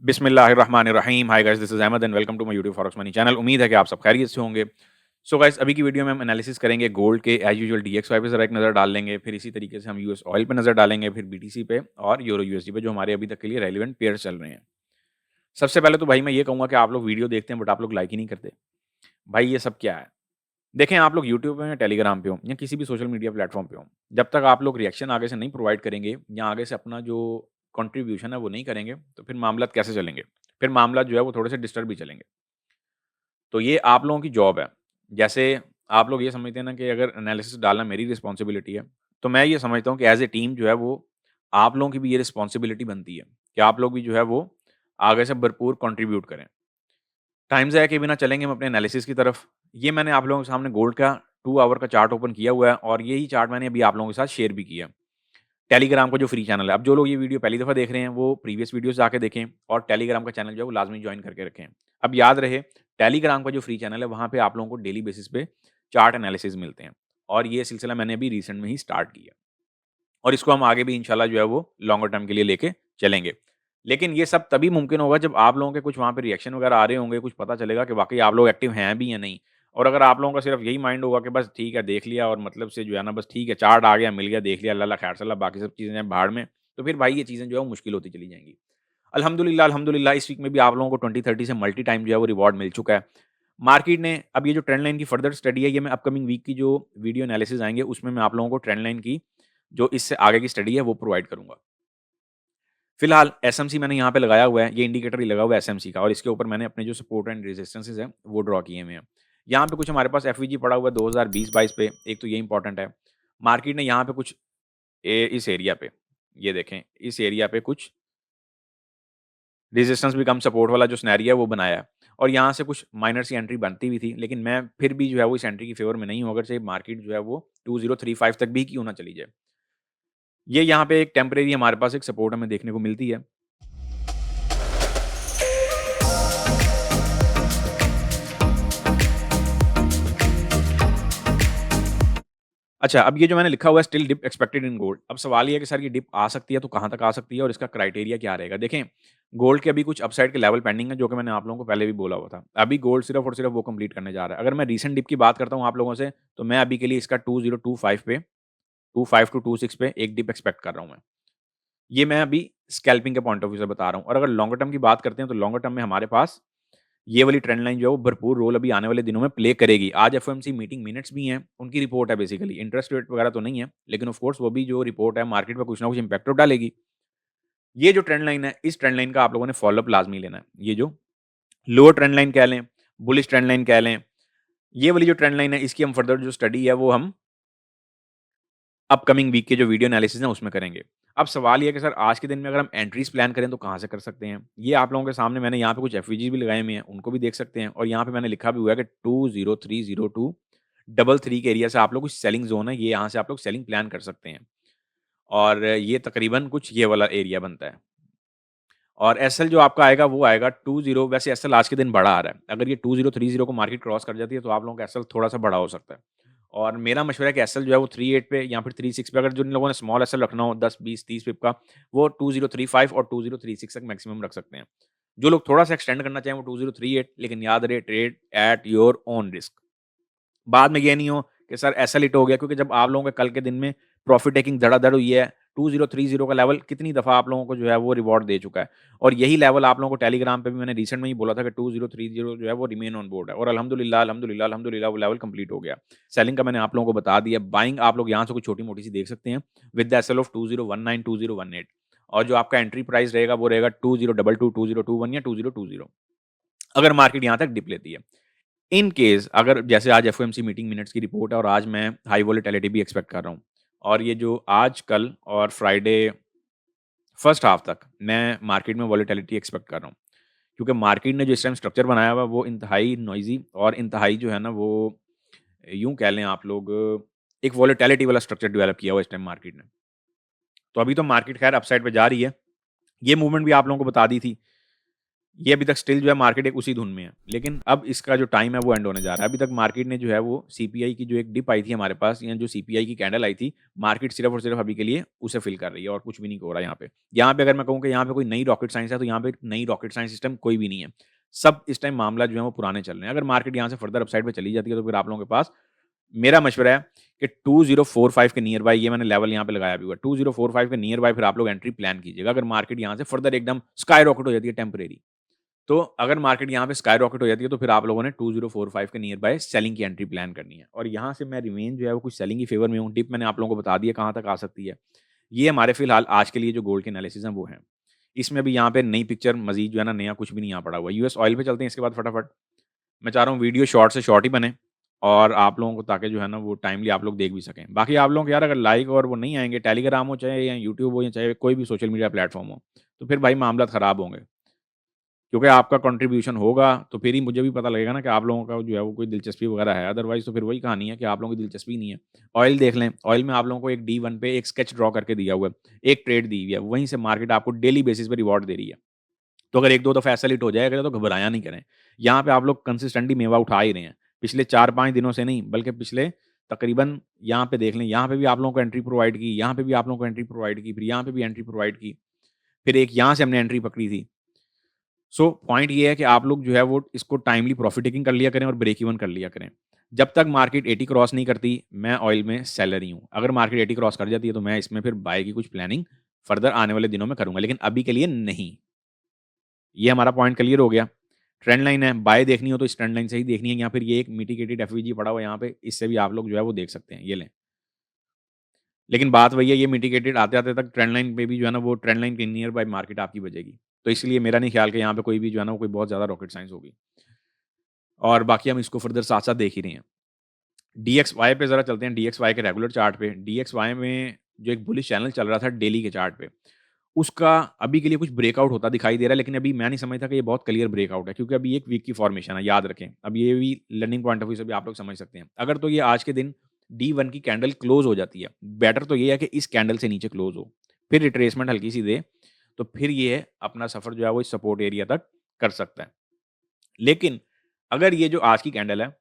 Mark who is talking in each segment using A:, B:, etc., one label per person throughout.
A: बिस्मिल्लाहिर्रहमानिर्रहीम। Hi guys, this is Ahmad and welcome to my YouTube forex money channel. उम्मीद है कि आप सब खैरियत से होंगे। सो गाइस, अभी की वीडियो में हम एनालिसिस करेंगे गोल्ड के एज़ यूजुअल डीएक्सवाई पे ज़रा एक नज़र डाल लेंगे, फिर इसी तरीके से हम यूएस ऑयल पे नज़र डालेंगे, फिर बीटीसी पे और यूरो यूएसडी पे जो हमारे अभी तक के लिए रेलेवेंट पेयर्स चल रहे हैं। सबसे पहले तो भाई मैं ये कहूँगा कि आप लोग वीडियो देखते हैं बट आप लोग लाइक ही नहीं करते। भाई ये सब क्या है? देखें, आप लोग यूट्यूब पे हो या टेलीग्राम पे हो या किसी भी सोशल मीडिया प्लेटफ़ॉर्म पे हो, जब तक आप लोग रिएक्शन आगे से नहीं प्रोवाइड करेंगे या आगे से अपना जो कंट्रीब्यूशन है वो नहीं करेंगे, तो फिर मामलात कैसे चलेंगे? फिर मामलात जो है वो थोड़े से डिस्टर्ब भी चलेंगे। तो ये आप लोगों की जॉब है। जैसे आप लोग ये समझते हैं ना कि अगर एनालिसिस डालना मेरी रिस्पॉन्सिबिलिटी है, तो मैं ये समझता हूँ कि एज़ ए टीम जो है वो आप लोगों की भी ये रिस्पॉन्सिबिलिटी बनती है कि आप लोग भी जो है वो आगे से भरपूर कंट्रीब्यूट करें। टाइम ज़ाया किए बिना चलेंगे हम अपने एनालिसिस की तरफ। ये मैंने आप लोगों के सामने गोल्ड का 2 आवर का चार्ट ओपन किया हुआ है और यही चार्ट मैंने अभी आप लोगों के साथ शेयर भी किया। टेलीग्राम का जो फ्री चैनल है, अब जो लोग ये वीडियो पहली दफ़ा देख रहे हैं वो प्रीवियस वीडियोज़ जाके देखें और टेलीग्राम का चैनल जो है वो लाज़मी जॉइन करके रखें। अब याद रहे, टेलीग्राम का जो फ्री चैनल है वहाँ पे आप लोगों को डेली बेसिस पे चार्ट एनालिसिस मिलते हैं और ये सिलसिला मैंने अभी रिसेंट में ही स्टार्ट किया और इसको हम आगे भी इंशाल्लाह जो है वो लॉन्गर टर्म के लिए लेके चलेंगे। लेकिन ये सब तभी मुमकिन होगा जब आप लोगों के कुछ वहाँ पे रिएक्शन वगैरह आ रहे होंगे, कुछ पता चलेगा कि वाक़ई आप लोग एक्टिव हैं भी या नहीं। और अगर आप लोगों का सिर्फ़ यही माइंड होगा कि बस ठीक है, देख लिया और मतलब से जो है ना बस ठीक है, चार्ट आ गया, मिल गया, देख लिया, अल्लाह खैर सल्ला, बाकी सब चीज़ें हैं भाड़ में, तो फिर भाई ये चीज़ें जो है वो मुश्किल होती चली जाएँगी। अल्हम्दुलिल्लाह इस वीक में भी आप लोगों को 20-30 से मल्टी टाइम जो है वो रिवॉर्ड मिल चुका है। मार्केट ने अब ये जो ट्रेंड लाइन की फर्दर स्टडी है, ये मैं अपकमिंग वीक की जो वीडियो एनालिसिस आएँगे उसमें मैं आप लोगों को ट्रेंड लाइन की जो इससे आगे की स्टडी है वो प्रोवाइड करूँगा। फिलहाल एसएमसी मैंने यहाँ पे लगाया हुआ है, ये इंडिकेटर ही लगा हुआ है एसएमसी का और इसके ऊपर मैंने अपने जो सपोर्ट एंड रेजिस्टेंसेस हैं वो ड्रॉ किए हुए हैं। यहाँ पे कुछ हमारे पास एफवीजी पड़ा हुआ है 2020-22 पे, एक तो ये इंपॉर्टेंट है। मार्केट ने यहाँ पे कुछ इस एरिया पे, ये देखें, इस एरिया पे कुछ रेजिस्टेंस भी कम सपोर्ट वाला जो सिनेरियो है वो बनाया है और यहाँ से कुछ माइनर सी एंट्री बनती भी थी, लेकिन मैं फिर भी जो है वो इस एंट्री की फेवर में नहीं हूँ, अगर से मार्केट जो है वो 2035 तक भी क्यों ना चली जाए। ये यहाँ पे एक टेम्परेरी हमारे पास एक सपोर्ट हमें देखने को मिलती है। अच्छा, अब ये जो मैंने लिखा हुआ है still dip expected in gold. अब सवाल ये है कि सर ये डिप आ सकती है तो कहाँ तक आ सकती है और इसका क्राइटेरिया क्या रहेगा? देखें, गोल्ड के अभी कुछ अपसाइड के लेवल पेंडिंग है जो कि मैंने आप लोगों को पहले भी बोला हुआ था। अभी गोल्ड सिर्फ़ और सिर्फ़ वो कंप्लीट करने जा रहा है। अगर मैं रीसेंट डिप की बात करता हूँ आप लोगों से, तो मैं अभी के लिए इसका 2025 पे 25 टू 26 पे एक डिप एक्सपेक्ट कर रहा हूँ मैं। ये मैं अभी स्कैल्पिंग के पॉइंट ऑफ व्यू से बता रहा हूँ और अगर लॉन्गर टर्म की बात करते हैं तो लॉन्गर टर्म में हमारे पास ये वाली ट्रेंड लाइन जो है वो भरपूर रोल अभी आने वाले दिनों में प्ले करेगी। आज एफओएमसी मीटिंग मिनट्स भी हैं, उनकी रिपोर्ट है बेसिकली, इंटरेस्ट रेट वगैरह तो नहीं है, लेकिन ऑफ कोर्स वो भी जो रिपोर्ट है मार्केट पे कुछ ना कुछ इम्पैक्ट तो डालेगी। ये जो ट्रेंड लाइन है, इस ट्रेंड लाइन का आप लोगों ने फॉलोअप लाज़मी लेना है। ये जो लोअर ट्रेंड लाइन कह लें, बुलिश ट्रेंड लाइन कह लें, ये वाली जो ट्रेंड लाइन है इसकी हम फर्दर जो स्टडी है वो हम अपकमिंग वीक के जो वीडियो एनालिसिस है उसमें करेंगे। अब सवाल ये है कि सर आज के दिन में अगर हम एंट्रीज़ प्लान करें तो कहाँ से कर सकते हैं? ये आप लोगों के सामने मैंने यहाँ पे कुछ एफवीजी भी लगाए हुए हैं, उनको भी देख सकते हैं और यहाँ पे मैंने लिखा भी हुआ है कि 20302 डबल 3 के एरिया से आप लोग कुछ सेलिंग ज़ोन है, ये यहाँ से आप लोग सेलिंग प्लान कर सकते हैं और ये तकरीबन कुछ ये वाला एरिया बनता है। और एसएल जो आपका आएगा वो आएगा 20, वैसे एसएल आज के दिन बड़ा आ रहा है। अगर ये 2030 को मार्केट क्रॉस कर जाती है तो आप लोगों का एसएल थोड़ा-सा बड़ा हो सकता है। और मेरा मशवरा है कि एसएल जो है वो 38 पे या फिर 36 पे, अगर जिन लोगों ने स्मॉल एसएल रखना हो 10, 20, 30 पिप का, वो 2035 और 2036 तक मैक्सिमम रख सकते हैं। जो लोग थोड़ा-सा एक्सटेंड करना चाहें वो 2038, लेकिन याद रहे trade at your own risk. बाद में ये नहीं हो कि सर एसएल हिट हो गया, क्योंकि जब आप लोगों के कल के दिन में प्रॉफिट टेकिंग धड़ाधड़ हुई है, 2030 का लेवल कितनी दफ़ा आप लोगों को जो है वो रिवॉर्ड दे चुका है और यही लेवल आप लोगों को टेलीग्राम पे भी मैंने रिसेंट में ही बोला था कि 2030 जो है वो रिमेन ऑन बोर्ड है और अल्हम्दुलिल्लाह वो लेवल कंप्लीट हो गया। सेलिंग का मैंने आप लोगों को बता दिया, बाइंग आप लोग यहाँ से कुछ छोटी-मोटी सी देख सकते हैं विद द एसएल ऑफ 2019 2018 और जो आपका एंट्री प्राइस रहेगा वो रहेगा 2022 2021 या 2020 अगर मार्केट यहाँ तक डिप लेती है। इन केस अगर जैसे आज एफओएमसी मीटिंग मिनट्स की रिपोर्ट है और आज मैं हाई वोलेटिलिटी भी एक्सपेक्ट कर रहा हूँ और ये जो आज, कल और फ्राइडे फर्स्ट हाफ तक मैं मार्केट में वोलेटिलिटी एक्सपेक्ट कर रहा हूँ। क्योंकि मार्केट ने जो इस टाइम स्ट्रक्चर बनाया हुआ है वो इंतहाई नॉइज़ी और इंतहाई जो है ना वो यूँ कह लें आप लोग एक वोलेटिलिटी वाला स्ट्रक्चर डेवलप किया हुआ है इस टाइम मार्केट ने। तो अभी तो मार्केट खैर अपसाइड पे जा रही है। ये मूवमेंट भी आप लोगों को बता दी थी। ये अभी तक स्टिल जो है मार्केट एक उसी धुन में है। लेकिन अब इसका जो टाइम है वो एंड होने जा रहा है। अभी तक मार्केट ने जो है वो सीपीआई की जो एक डिप आई थी हमारे पास, या जो सीपीआई की कैंडल आई थी, मार्केट सिर्फ़ और सिर्फ़ अभी के लिए उसे फ़िल कर रही है और कुछ भी नहीं हो रहा है यहाँ पे। यहाँ पे अगर मैं कहूँ कि यहाँ पे कोई नई रॉकेट साइंस है, तो यहाँ पे नई रॉकेट साइंस सिस्टम कोई भी नहीं है। सब इस टाइम मामला जो है वो पुराने चल रहे हैं। अगर मार्केट यहाँ से फर्दर अपसाइड पे चली जाती है, तो फिर आप लोगों के पास मेरा मशवरा है कि 2045 के नियर बाय, ये मैंने लेवल यहाँ पे लगाया भी हुआ है, 2045 के नियर बाय फिर आप लोग एंट्री प्लान कीजिएगा। अगर मार्केट यहाँ से फर्दर एकदम स्काई रॉकेट हो जाती है टेम्परेरी, तो अगर मार्केट यहाँ पे स्काई रॉकेट हो जाती है, तो फिर आप लोगों ने 2045 के नियर बाय सेलिंग की एंट्री प्लान करनी है। और यहाँ से मैं रिमेन जो है वो कुछ सेलिंग की फेवर में हूँ। डिप मैंने आप लोगों को बता दिया कहाँ तक आ सकती है। ये हमारे फिलहाल आज के लिए जो गोल्ड के एनालिसिस हैं वो हैं। इसमें भी यहाँ पे नई पिक्चर मजीद जो है ना, नया कुछ भी नहीं यहाँ पड़ा हुआ है। यूएस ऑयल पे चलते हैं इसके बाद फटाफट। मैं चाह रहा हूँ वीडियो शॉर्ट से शॉर्ट ही बने, और आप लोगों को ताकि जो है ना वो टाइमली आप लोग देख भी सकें। बाकी आप लोगों को यार अगर लाइक और वो नहीं आएँगे, टेलीग्राम हो चाहे या यूट्यूब हो या चाहे कोई भी सोशल मीडिया प्लेटफ़ॉर्म हो, तो फिर भाई मामला ख़राब होंगे। क्योंकि आपका कंट्रीब्यूशन होगा तो फिर ही मुझे भी पता लगेगा ना कि आप लोगों का जो है वो कोई दिलचस्पी वगैरह है। अदरवाइज़ तो फिर वही कहानी है कि आप लोगों की दिलचस्पी नहीं है। ऑयल देख लें, ऑयल में आप लोगों को एक D1 पे एक स्केच ड्रॉ करके दिया हुआ है, एक ट्रेड दी हुई है, वहीं से मार्केट आपको डेली बेसिस पे रिवॉर्ड दे रही है। तो अगर 1-2 दफ़ा ऐसा हिट हो जाएगा तो घबराया नहीं करें। यहाँ पे आप लोग कंसिस्टेंटली मेवा उठा ही रहे हैं। पिछले 4-5 दिनों से नहीं, बल्कि पिछले तकरीबन यहाँ पे देख लें, यहाँ पे भी आप लोगों को एंट्री प्रोवाइड की, यहाँ पे भी आप लोगों को एंट्री प्रोवाइड की, फिर यहाँ पे भी एंट्री प्रोवाइड की, फिर एक यहाँ से हमने एंट्री पकड़ी थी। सो पॉइंट ये है कि आप लोग जो है वो इसको टाइमली प्रॉफिट टेकिंग कर लिया करें और ब्रेक इवन कर लिया करें। जब तक मार्केट 80 क्रॉस नहीं करती, मैं ऑयल में सेलर ही हूँ। अगर मार्केट 80 क्रॉस कर जाती है, तो मैं इसमें फिर बाय की कुछ प्लानिंग फर्दर आने वाले दिनों में करूँगा, लेकिन अभी के लिए नहीं। ये हमारा पॉइंट क्लियर हो गया। ट्रेंड लाइन है, बाय देखनी हो तो इस ट्रेंड लाइन से ही देखनी है, या फिर ये एक मिटिगेटेड एफवीजी पड़ा हुआ है यहाँ पे, इससे भी आप लोग जो है वो देख सकते हैं, ये लें। लेकिन बात वही है, ये मिटिगेटेड आते-आते तक ट्रेंड लाइन पे भी जो है ना वो ट्रेंड लाइन के नियर बाय मार्केट आपकी बजेगी। तो इसलिए मेरा नहीं ख्याल कि यहाँ पे कोई भी जो है ना वो कोई बहुत ज़्यादा रॉकेट साइंस होगी। और बाकी हम इसको फर्दर साथ-साथ देख ही रहे हैं। डीएक्सवाई पे ज़रा चलते हैं, डीएक्सवाई के रेगुलर चार्ट पे। डीएक्सवाई में जो एक बुलिश चैनल चल रहा था डेली के चार्ट पे, उसका अभी के लिए कुछ ब्रेकआउट होता दिखाई दे रहा है, लेकिन अभी मैं नहीं समझता कि ये बहुत क्लियर ब्रेकआउट है, क्योंकि अभी एक वीक की फॉर्मेशन है, याद रखें। अब ये भी लर्निंग पॉइंट ऑफ व्यू से भी आप लोग समझ सकते हैं। अगर तो ये आज के दिन D1 की कैंडल क्लोज हो जाती है, बेटर तो ये है कि इस कैंडल से नीचे क्लोज हो, फिर रिट्रेसमेंट हल्की सी दे, तो फिर ये अपना सफ़र जो है वो इस सपोर्ट एरिया तक कर सकता है। लेकिन अगर ये जो आज की कैंडल है,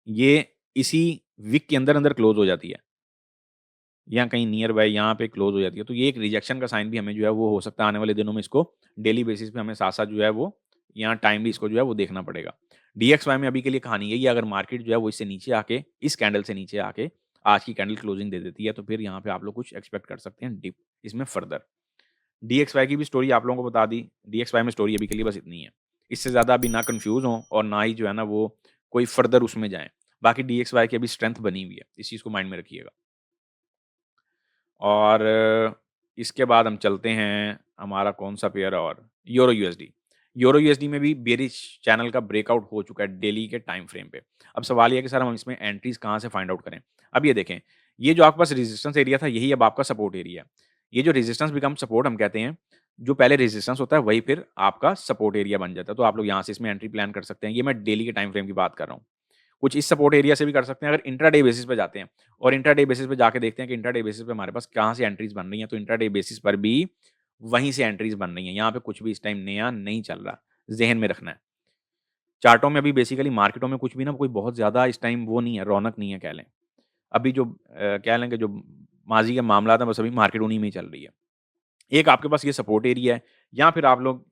A: ये इसी वीक के अंदर-अंदर क्लोज हो जाती है, या कहीं नियर बाय यहाँ पे क्लोज हो जाती है, तो ये एक रिजेक्शन का साइन भी हमें जो है वो हो सकता है आने वाले दिनों में। इसको डेली बेसिस पे हमें साथ-साथ जो है वो यहाँ टाइमली इसको जो है वो देखना पड़ेगा। डीएक्सवाई में अभी के लिए कहानी यही है, अगर मार्केट जो है वो इससे नीचे आके, इस कैंडल से नीचे आके आज की कैंडल क्लोजिंग दे देती है, तो फिर यहाँ पे आप लोग कुछ एक्सपेक्ट कर सकते हैं डिप इसमें फर्दर। डीएक्सवाई की भी स्टोरी आप लोगों को बता दी। डीएक्सवाई में स्टोरी अभी के लिए बस इतनी है। इससे ज़्यादा अभी ना कन्फ्यूज़ हों और ना ही जो है ना वो कोई फर्दर उसमें जाएँ। बाकी डीएक्सवाई की अभी स्ट्रेंथ बनी हुई है, इस चीज़ को माइंड में रखिएगा। और इसके बाद हम चलते हैं, हमारा कौन-सा पेयर है और यूरो यूएसडी। यूरो यूएसडी में भी बेरिश चैनल का ब्रेकआउट हो चुका है डेली के टाइम फ्रेम पे। अब सवाल ये है कि सर हम इसमें एंट्रीज़ कहाँ से फाइंड आउट करें? अब ये देखें, ये जो आपके पास रेजिस्टेंस एरिया था, यही अब आपका सपोर्ट एरिया है। ये जो रेजिस्टेंस बिकम सपोर्ट हम कहते हैं, जो पहले रेजिस्टेंस होता है वही फिर आपका सपोर्ट एरिया बन जाता है। तो आप लोग यहाँ से इसमें एंट्री प्लान कर सकते हैं। ये मैं डेली के टाइम फ्रेम की बात कर रहा हूँ। कुछ इस सपोर्ट एरिया से भी कर सकते हैं अगर इंट्राडे बेसिस पे जाते हैं, और इंट्राडे बेसिस पे जाके देखते हैं कि इंट्राडे बेसिस पे हमारे पास कहाँ से एंट्रीज बन रही हैं, तो इंट्राडे बेसिस पर भी वहीं से एंट्रीज बन रही हैं। यहाँ पे कुछ भी इस टाइम नया नहीं चल रहा, ज़हन में रखना है। चार्टों में अभी बेसिकली मार्केटों में कुछ भी ना कोई बहुत ज़्यादा इस टाइम वो नहीं है, रौनक नहीं है कह लें। अभी जो कह लें कि जो माज़ी के मामलात हैं बस अभी मार्केट उन्हीं में ही चल रही है। एक आपके पास ये सपोर्ट एरिया है, या फिर आप लोग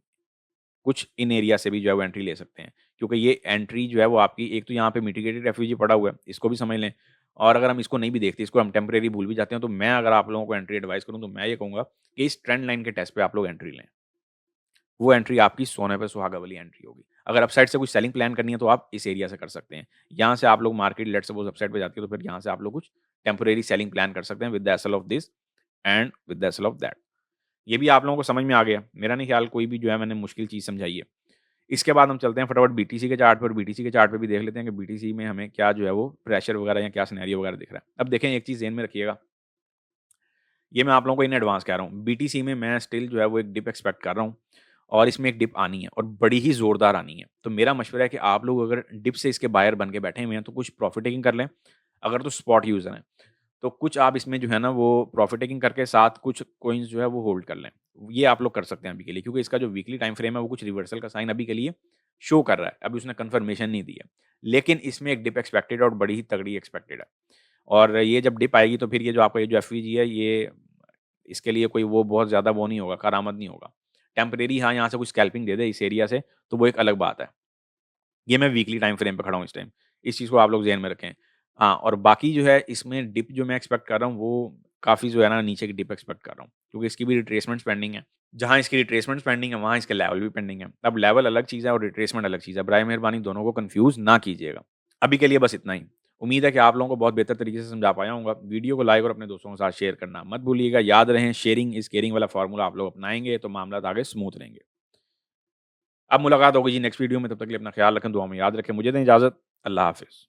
A: कुछ इन एरिया से भी जो है वो एंट्री ले सकते हैं। क्योंकि ये एंट्री जो है वो आपकी एक तो यहाँ पे मिटिगेटेड रेफ्यूजी पड़ा हुआ है, इसको भी समझ लें। और अगर हम इसको नहीं भी देखते, इसको हम टेम्परेरी भूल भी जाते हैं, तो मैं अगर आप लोगों को एंट्री एडवाइस करूँ तो मैं ये कहूँगा कि इस ट्रेंड लाइन के टेस्ट पे आप लोग एंट्री लें। वो एंट्री आपकी सोने पे सुहागा वाली एंट्री होगी। अगर अपसाइड से कुछ सेलिंग प्लान करनी है तो आप इस एरिया से कर सकते हैं। यहाँ से आप लोग मार्केट लेट्स सपोज़ अपसाइड पे जाती है, तो फिर यहाँ से आप लोग कुछ टेम्परेरी सेलिंग प्लान कर सकते हैं with the acyl of this and with the acyl of that. ये भी आप लोगों को समझ में आ गया। मेरा नहीं ख्याल कोई भी जो है मैंने मुश्किल चीज़ समझाई है। इसके बाद हम चलते हैं फटाफट बीटीसी के चार्ट पर। बीटीसी के चार्ट पे भी देख लेते हैं कि बीटीसी में हमें क्या जो है वो प्रेशर वगैरह या क्या सिनेरियो वगैरह दिख रहा है। अब देखें, एक चीज़ ज़हन में रखिएगा, ये मैं आप लोगों को इन एडवांस कह रहा हूँ। बीटीसी में मैं स्टिल जो है वो एक डिप एक्सपेक्ट कर रहा हूँ, और इसमें एक डिप आनी है और बड़ी ही ज़ोरदार आनी है। तो मेरा मशवरा है कि आप लोग अगर डिप से इसके बायर बन के बैठे हुए हैं तो कुछ प्रॉफिट टेकिंग कर लें। अगर तो स्पॉट यूज़र हैं, तो कुछ आप इसमें जो है ना वो प्रॉफिट टेकिंग करके साथ कुछ कॉइन्स जो है वो होल्ड कर लें। ये आप लोग कर सकते हैं अभी के लिए, क्योंकि इसका जो वीकली टाइम फ्रेम है वो कुछ रिवर्सल का साइन अभी के लिए शो कर रहा है। अभी उसने कन्फर्मेशन नहीं दी है। लेकिन इसमें एक डिप एक्सपेक्टेड है और बड़ी ही तगड़ी एक्सपेक्टेड है। और ये जब डिप आएगी तो फिर ये जो आपका ये जो एफवीजी है, ये इसके लिए कोई वो बहुत ज़्यादा वो नहीं होगा, करामत नहीं होगा। टेम्परेरी हाँ, यहाँ से कुछ स्कैल्पिंग दे दे इस एरिया से, तो वो एक अलग बात है। ये मैं वीकली टाइम फ्रेम पे खड़ा हूँ इस टाइम। इस चीज़ को आप लोग ज़हन में रखें। हाँ, और बाकी जो है इसमें डिप जो मैं एक्सपेक्ट कर रहा हूँ वो काफ़ी जो है ना नीचे की डिप एक्सपेक्ट कर रहा हूँ। क्योंकि इसकी भी रिट्रेसमेंट्स पेंडिंग है। जहाँ इसकी रिट्रेसमेंट्स पेंडिंग है, वहाँ इसके लेवल भी पेंडिंग है। अब लेवल अलग चीज़ है और रिट्रेसमेंट अलग चीज़ है। बराए मेहरबानी दोनों को कन्फ्यूज़ ना कीजिएगा। अभी के लिए बस इतना ही। उम्मीद है कि आप लोगों को बहुत बेहतर तरीके से समझा पाया होऊँगा। वीडियो को लाइक और अपने दोस्तों के साथ शेयर करना मत भूलिएगा। याद रहें, शेयरिंग इज़ केयरिंग वाला फ़ॉर्मूला आप लोग अपनाएँगे तो मामलात आगे स्मूथ रहेंगे। अब मुलाकात होगी जी नेक्स्ट वीडियो में, तब तक के लिए अपना ख्याल रखें, दुआ में याद रखें। मुझे दें इजाज़त। अल्लाह हाफ़िज़।